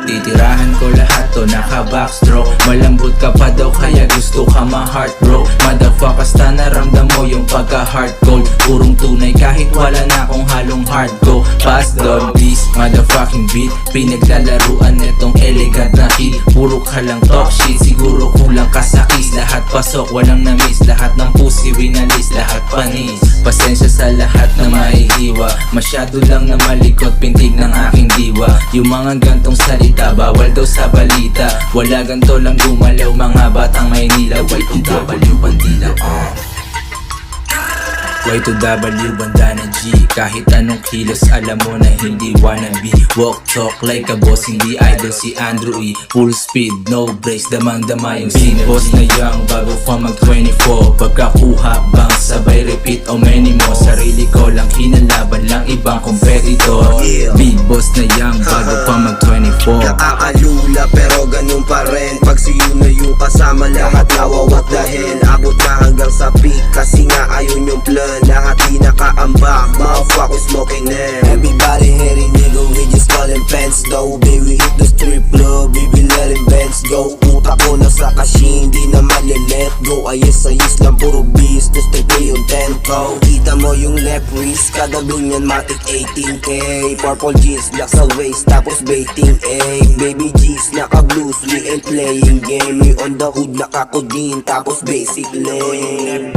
Titirahan ko lahat to, naka-backstroke. Malambot ka pa daw kaya gusto ka ma-heart bro. Motherfucker, sta naramdam mo yung pagka-heart cold. Purong tunay kahit wala na akong halong hard go. Pass down please, motherfucking beat. Pinaglalaruan netong elegant na kid. Puro ka lang talk shit, siguro kulang ka sa kiss. Lahat pasok, walang na-miss. Lahat ng pussy winalis, lahat panis. Pasensya sa lahat na maihiwa. Masyado lang na malikot, pintig ng aking diwa. Yung mga gantong salita, bawal daw sa balita. Wala ganto lang gumalaw, mga batang Maynila. Y2W bandila Y2W bandana G. Kahit anong kilos alam mo na hindi wannabe. Walk talk like a boss, hindi idol si Andrew E. Full speed, no brakes, damang-dama yung scenery. Boss na young bago pa mag 24. Pagkakuha bang sabay repeat o many mo. Sarili ko lang kinalaban lang ibang competitor. Big boss na young bago pa mag 24. Nakakalula pero ganun pa rin. Pag siyo na yung kasama lahat nawawat dahil abot na hanggang sa peak. Kasi nga ayun yung plan, lahat di nakaambak. Motherfucker smoking them. Everybody hating nigga, we just callin' pants though. Baby hit the strip club, baby let it bands go. Utak ko nasa kashin, di na mali-let go. Ayos lang, puro beast, to stay pay yung 10 ko. Kita mo yung left wrist, kada binyan matic 18k. Purple jeans, black sa waist, tapos baiting egg. Baby G's, naka-blues, we ain't playing game. We on the hood, naka-codeine, tapos basic lane.